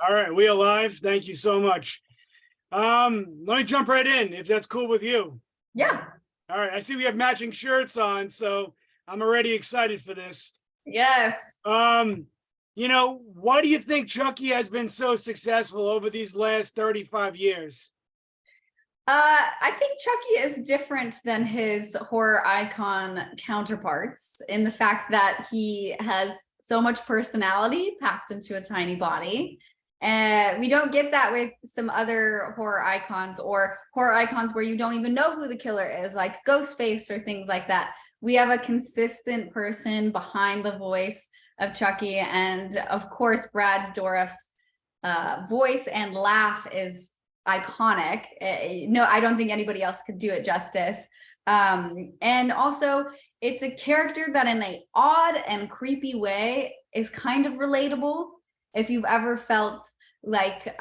All right, we are live. Thank you so much. Let me jump right in, if that's cool with you. Yeah. All right, I see we have matching shirts on, so I'm already excited for this. Yes. Why do you think Chucky has been so successful over these last 35 years? I think Chucky is different than his horror icon counterparts in the fact that he has so much personality packed into a tiny body. And we don't get that with some other horror icons or horror icons where you don't even know who the killer is, like Ghostface or things like that. We have a consistent person behind the voice of Chucky. And of course, Brad Dourif's voice and laugh is iconic. No, I don't think anybody else could do it justice. And also, it's a character that in an odd and creepy way is kind of relatable. If you've ever felt like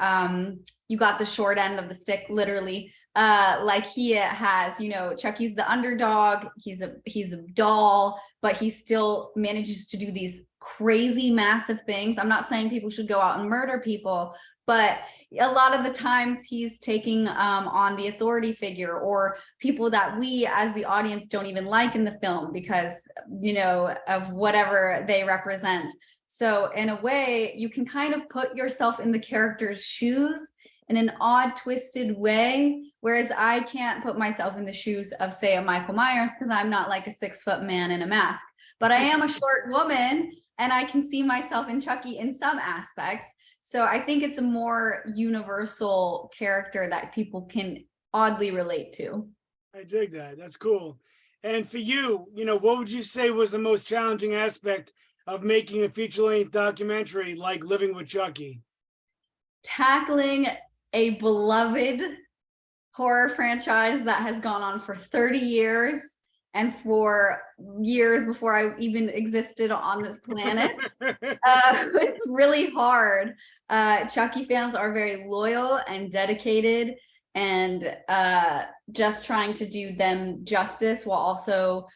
you got the short end of the stick, literally, like he has, Chucky's the underdog, he's a doll, but he still manages to do these crazy massive things. I'm not saying people should go out and murder people, but a lot of the times he's taking on the authority figure or people that we as the audience don't even like in the film because, of whatever they represent. So in a way, you can kind of put yourself in the character's shoes in an odd, twisted way, whereas I can't put myself in the shoes of, say, a Michael Myers because I'm not like a 6-foot man in a mask, but I am a short woman and I can see myself in Chucky in some aspects. So I think it's a more universal character that people can oddly relate to. I dig that. That's cool. And for you, what would you say was the most challenging aspect of making a feature-length documentary like Living with Chucky? Tackling a beloved horror franchise that has gone on for 30 years and for years before I even existed on this planet. It's really hard. Chucky fans are very loyal and dedicated and just trying to do them justice while also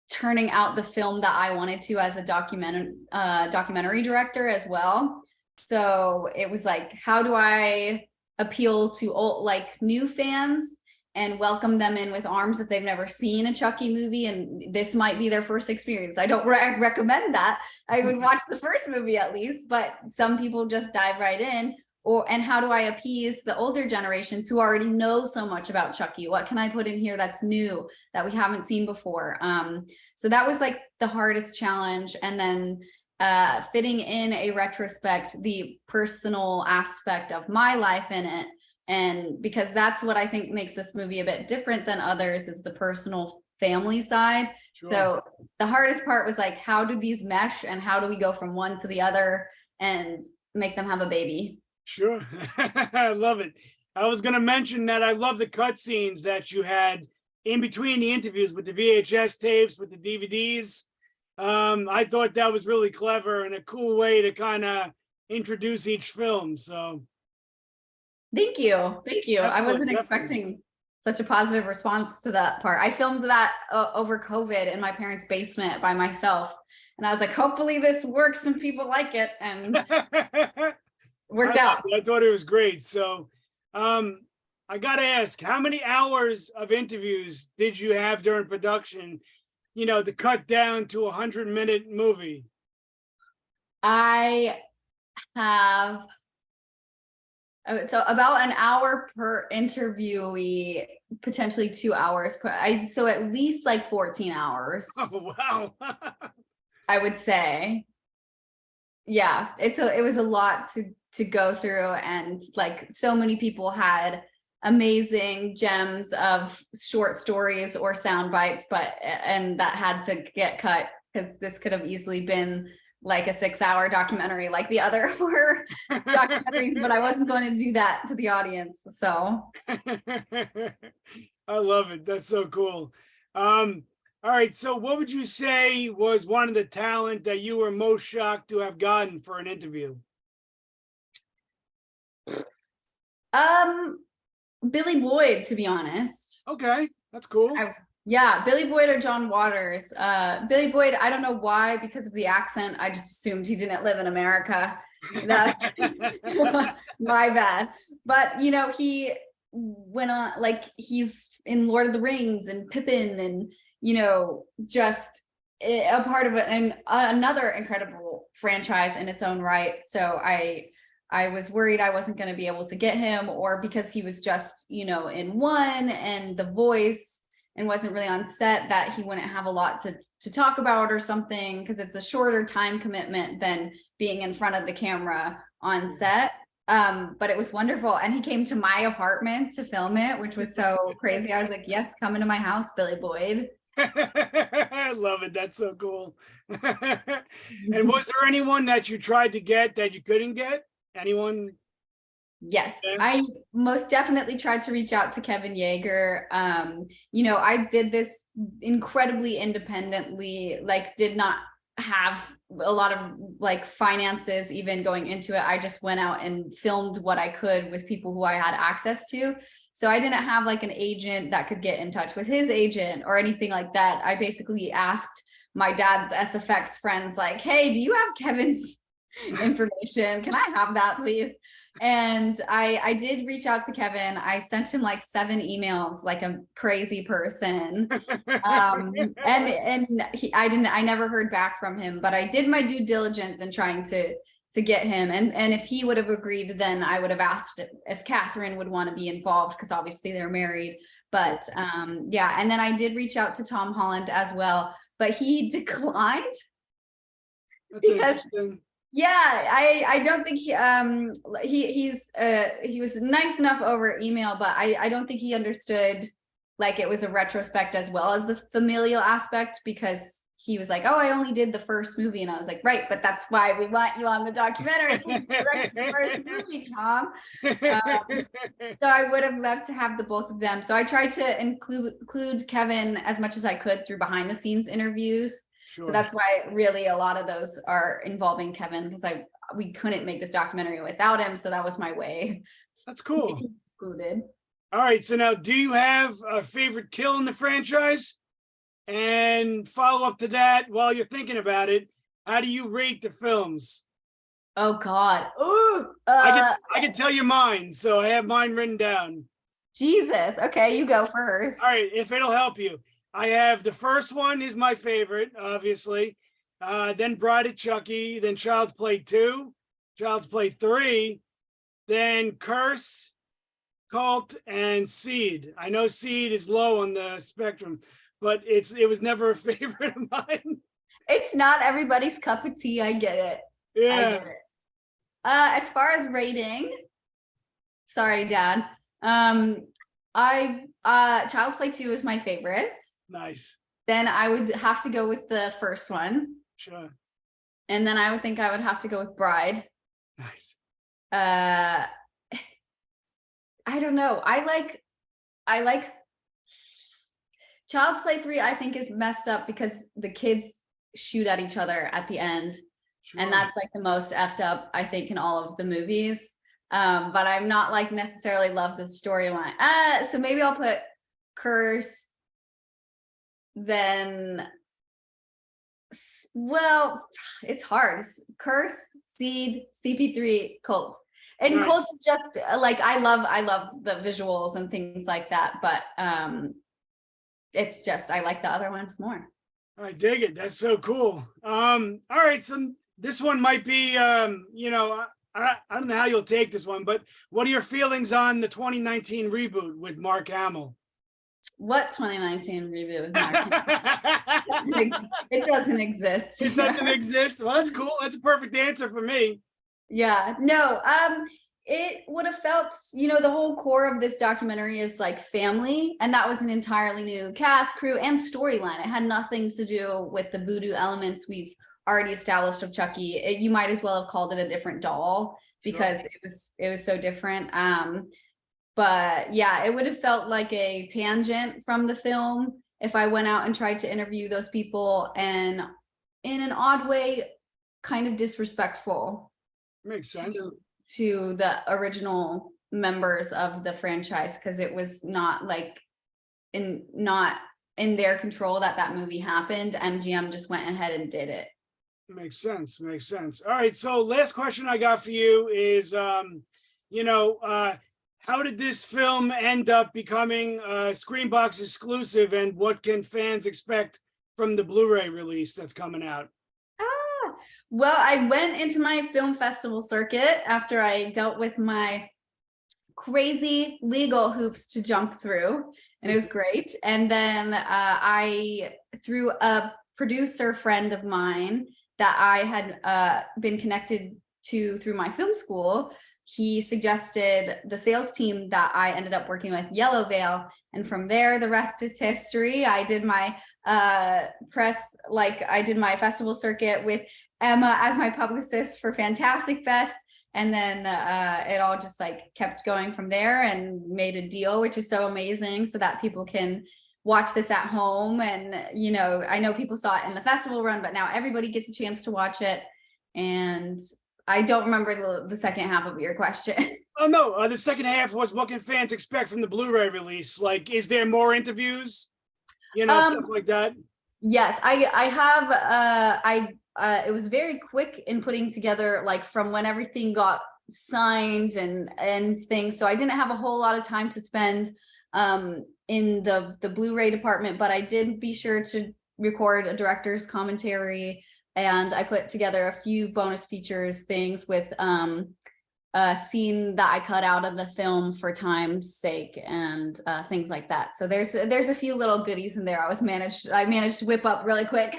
turning out the film that I wanted to as a documentary director as well. So it was like, how do I appeal to new fans and welcome them in with arms if they've never seen a Chucky movie and this might be their first experience? I don't recommend that. I would watch the first movie at least, but some people just dive right in. And how do I appease the older generations who already know so much about Chucky? What can I put in here that's new that we haven't seen before? So that was like the hardest challenge. And then fitting in a retrospect, the personal aspect of my life in it. And because that's what I think makes this movie a bit different than others is the personal family side. Sure. So the hardest part was like, how do these mesh and how do we go from one to the other and make them have a baby? Sure. I love it. I was going to mention that I love the cutscenes that you had in between the interviews with the VHS tapes, with the DVDs. I thought that was really clever and a cool way to kind of introduce each film. So thank you. Thank you. I wasn't expecting such a positive response to that part. I filmed that over COVID in my parents' basement by myself. And I was like, hopefully this works and people like it. And worked out. I thought it was great. So I got to ask, how many hours of interviews did you have during production, to cut down to 100-minute movie? I have so about an hour per interviewee, potentially 2 hours so at least like 14 hours. Oh, wow. I would say. Yeah, it was a lot to go through, and like so many people had amazing gems of short stories or sound bites, and that had to get cut because this could have easily been like a 6-hour documentary like the other horror documentaries, but I wasn't going to do that to the audience. So I love it. That's so cool. All right. So what would you say was one of the talent that you were most shocked to have gotten for an interview? Billy Boyd, to be honest. Okay. That's cool. Yeah, Billy Boyd or John Waters. Billy Boyd, I don't know why, because of the accent, I just assumed he didn't live in America. That's my bad. But you know, he went on, like, he's in Lord of the Rings and Pippin, and you know, just a part of it, and another incredible franchise in its own right. So I was worried I wasn't going to be able to get him, or because he was just, you know, in one and the voice and wasn't really on set, that he wouldn't have a lot to talk about or something, because it's a shorter time commitment than being in front of the camera on set. But it was wonderful. And he came to my apartment to film it, which was so crazy. I was like, yes, come into my house, Billy Boyd. I love it. That's so cool. And was there anyone that you tried to get that you couldn't get? Anyone? Yes, Yeah. I most definitely tried to reach out to Kevin Yeager. You know, I did this incredibly independently, like did not have a lot of like finances even going into it. I just went out and filmed what I could with people who I had access to. So I didn't have like an agent that could get in touch with his agent or anything like that. I basically asked my dad's SFX friends, like, hey, do you have Kevin's information? Can I have that, please? And I did reach out to Kevin. I sent him like 7 emails, like a crazy person. And I never heard back from him, but I did my due diligence in trying to get him. And if he would have agreed, then I would have asked if Catherine would want to be involved, because obviously they're married. But yeah, and then I did reach out to Tom Holland as well, but he declined. That's Because interesting. yeah, I don't think he was nice enough over email, but I don't think he understood like it was a retrospect as well as the familial aspect, because he was like, oh, I only did the first movie, and I was like, right, but that's why we want you on the documentary. You directed the first movie, Tom. So I would have loved to have the both of them. So I tried to include Kevin as much as I could through behind the scenes interviews. Sure. So that's why really a lot of those are involving Kevin, because we couldn't make this documentary without him. So that was my way. That's cool. Included. All right. So now, do you have a favorite kill in the franchise? And follow up to that, while you're thinking about it, how do you rate the films? Oh God. Ooh, I can tell you mine, so I have mine written down. Jesus. Okay, you go first. All right, if it'll help you. I have the first one is my favorite, obviously. Then Bride of Chucky, then Child's Play 2, Child's Play 3, then Curse, Cult, and Seed. I know Seed is low on the spectrum, but it was never a favorite of mine. It's not everybody's cup of tea. I get it. Yeah. I get it. As far as rating, sorry, Dad. Child's Play 2 is my favorite. Nice. Then I would have to go with the first one. Sure. And then I would think I would have to go with Bride. Nice. I don't know. I like Child's Play 3, I think, is messed up because the kids shoot at each other at the end. Sure. And that's like the most effed up, I think, in all of the movies. But I'm not like necessarily love the storyline. So maybe I'll put Curse, then, well, it's hard. Curse, Seed, CP3, Cult. And Nice. Cult is just like, I love the visuals and things like that, but it's just I like the other ones more. I dig it. That's so cool. All right, so this one might be you know, I don't know how you'll take this one, but what are your feelings on the 2019 reboot with Mark Hamill? What 2019 reboot with Mark Hamill? It doesn't exist. It doesn't exist. Well, that's cool. That's a perfect answer for me. Yeah, no, it would have felt, you know, the whole core of this documentary is like family, and that was an entirely new cast, crew, and storyline. It had nothing to do with the voodoo elements we've already established of Chucky. You might as well have called it a different doll, because it was so different. But yeah, it would have felt like a tangent from the film if I went out and tried to interview those people, and in an odd way, kind of disrespectful. Makes sense. To the original members of the franchise, because it was not like not in their control that that movie happened. MGM just went ahead and did it. Makes sense. Makes sense. All right. So last question I got for you is, how did this film end up becoming a SCREAMBOX exclusive, and what can fans expect from the Blu-ray release that's coming out? Well, I went into my film festival circuit after I dealt with my crazy legal hoops to jump through, and it was great. And then through a producer friend of mine that I had been connected to through my film school, he suggested the sales team that I ended up working with, Yellow Veil. And from there, the rest is history. I did my I did my festival circuit with Emma as my publicist for Fantastic Fest. And then it all just like kept going from there, and made a deal, which is so amazing, so that people can watch this at home. And, I know people saw it in the festival run, but now everybody gets a chance to watch it. And I don't remember the second half of your question. Oh, no. The second half was, what can fans expect from the Blu-ray release? Like, is there more interviews? Stuff like that. Yes, I have. It was very quick in putting together, like from when everything got signed and things. So I didn't have a whole lot of time to spend in the Blu-ray department, but I did be sure to record a director's commentary, and I put together a few bonus features things with a scene that I cut out of the film for time's sake, and things like that. So there's a few little goodies in there. I managed to whip up really quick.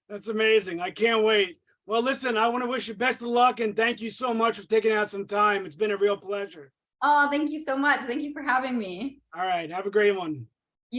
That's amazing. I can't wait. Well, listen, I want to wish you best of luck, and thank you so much for taking out some time. It's been a real pleasure. Oh, thank you so much. Thank you for having me. All right. Have a great one.